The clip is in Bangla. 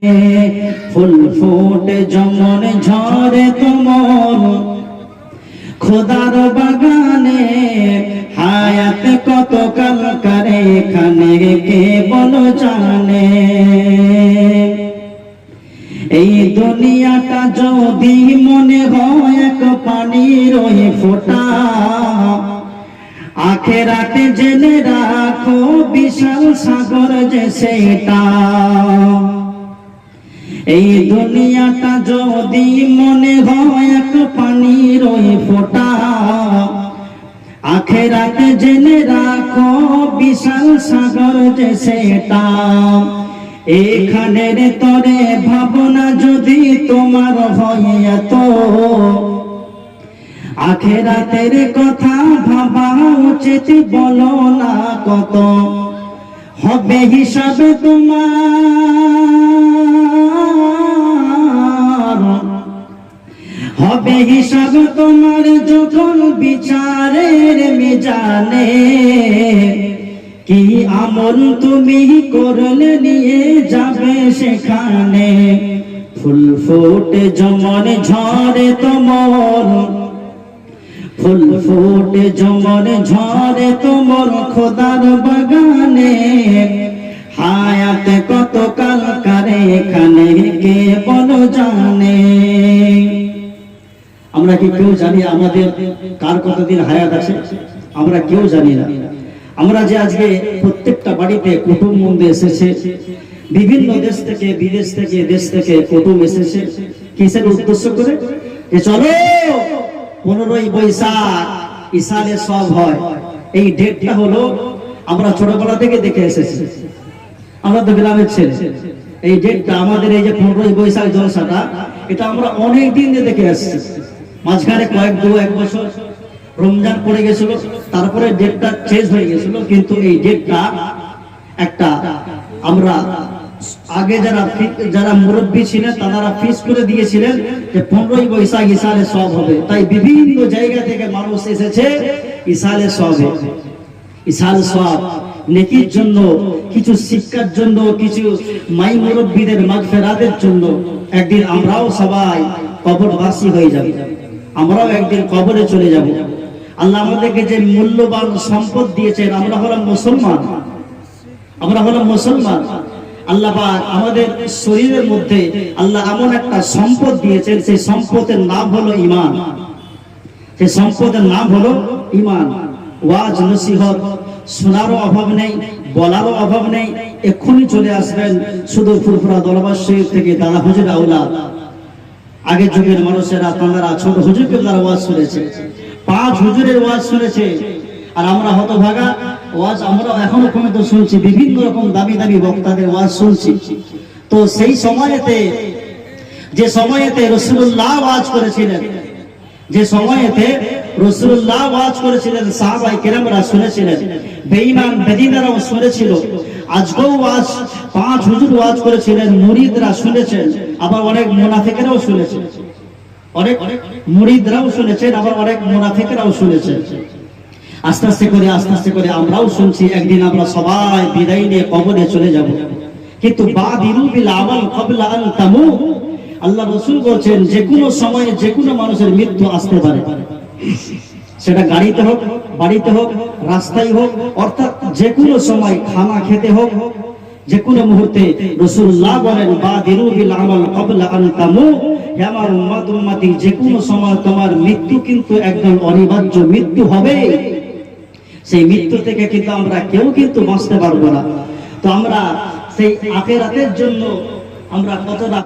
ফুল ফুটে যেমন ঝরে তোমার খোদার বাগানে, হায়াত কত কাল করে এখানে কে বলো জানে। এই দুনিয়াটা যদি মনে হয় এক পানির ওই ফোঁটা, আখেরাতে জেনে রাখো বিশাল সাগর যে সেটা। এই দুনিয়াটা যদি মনে হয় এক পানির ওই ফোঁটা, আখেরাতে জেনে রাখো বিশাল সাগর যে সেটা। এখানের তরে ভাবনা যদি তোমার হয় এত, আখেরাতের কথা ভাবা উচিত বলো না কত। হবে হিসাবে তোমার, হবে হিসাব তোমার যখন বিচারের মিজানে। কি আমল তুমি করলে নিয়ে যাবে সেখানে। ফুল ফুটে যেমন ঝরে তোমার, ফুল ফুটে যেমন ঝরে তোমার খোদার বাগানে, হায়াত কত কাল করে এখানে কে বলো জানে। আমরা কি কেউ জানি আমাদের কার কতদিন হায়াত আছে? আমরা কেউ জানি না। আমরা যে আজকে প্রত্যেকটা বাড়িতে কুটুম্ব এসেছে, বিভিন্ন দেশ থেকে বিদেশ থেকে দেশ থেকে কুটুম্ব এসেছে কিসের উদ্দেশ্য করে? যে চলো 15ই বৈশাখ ইসালে সব হয়। এই ডেটটা হলো আমরা ছোটবেলা থেকে দেখে এসেছি, আমরা তো গ্রামের ছেলে। এই ডেটটা আমাদের এই যে 15ই বৈশাখ জলসাটা, এটা আমরা অনেক দিন দেখে আসছি। মাঝখানে এক বছর রমজান পড়ে গেছিল, তারপরে ডেটটা চেঞ্জ হয়ে গেছিল। কিন্তু এই ডেটটা একটা আমরা আগে যারা মুরব্বী ছিলেন তারা ফিক্স করে দিয়েছিলেন যে 15ই বৈশাখ ইসালে সব হবে। তাই বিভিন্ন জায়গা থেকে মানুষ এসেছে ইসালে সবে। ইসাল সব নেকির জন্য, কিছু শিক্ষার জন্য, কিছু মাই মুরব্বীদের মাগফিরাতের জন্য। একদিন আমরাও সবাই কবরবাসী হয়ে যাব, আমরাও একদিন কবরে চলে যাব। আল্লাহ আমাদেরকে যে মূল্যবান সম্পদ দিয়েছেন, আমরা হলাম মুসলমান, আমরা হলাম মুসলমান। আল্লাহ পাক আমাদের শরীরের মধ্যে আল্লাহ এমন একটা সম্পদ দিয়েছেন, সেই সম্পদের নাম হলো ঈমান। সেই সম্পদের নাম হলো ঈমান। ওয়াজ নসিহত শোনারও অভাব নেই, বলারও অভাব নেই। এক্ষুনি চলে আসবেন শুধু ফুরফুরা দরবার শরীফ থেকে দাদা হুজুর আওলাদ। আগের যুগের মানুষেরা তাঁরা ছোট হুজুরকে তারা ওয়াজ শুনেছে, 5 হুজুরের ওয়াজ শুনেছে। আর আমরা হতভাগা ওয়াজ আমরা এখনো পর্যন্ত শুনছি, বিভিন্ন রকম দামি দামি বক্তাদের ওয়াজ শুনছি। তো সেই সময়েতে, যে সময়েতে রাসূলুল্লাহ ওয়াজ করেছিলেন, যে সময়েতে রাসূলুল্লাহ ওয়াজ করেছিলেন, সাহাবায়ে কেরামরা শুনেছিলেন, বেঈমান বেদিনরাও শুনেছিল। আজকেও ওয়াজ 5 হুজুর ওয়াজ করেছিলেন, মুরিদরা শুনেছেন, আবার অনেক মুনাফিকরাও শুনেছেন। অনেক মুরিদরাও শুনেছেন, আবার অনেক মুনাফিকরাও শুনেছেন। আস্তে আস্তে করে আমরাও শুনছি। একদিন আমরা সবাই বিদায় নিয়ে কবরে চলে যাব। কিন্তু বাদিরু বিল আমাল ক্বাবলা আন তামুত, আল্লাহ রাসূল বলেছেন যে কোনো সময়ে যে কোনো মানুষের মৃত্যু আসতে পারে। সেটা গাড়িতে হোক, বাড়িতে হোক, রাস্তায় হোক, অর্থাৎ যে কোনো সময়, খানা খেতে হোক, যে কোনো মুহূর্তে। রাসূলুল্লাহ বলেন বাদিরু বিল আমাল ক্বাবলা আন তামুত, হে আমার উম্মতি, যে কোনো সময় তোমার মৃত্যু কিন্তু একদম অনিবার্য মৃত্যু হবে। সেই মৃত্যু থেকে কিন্তু আমরা কেউ কিন্তু বাঁচতে পারবো না। তো আমরা সেই আখিরাতের জন্য আমরা কতটা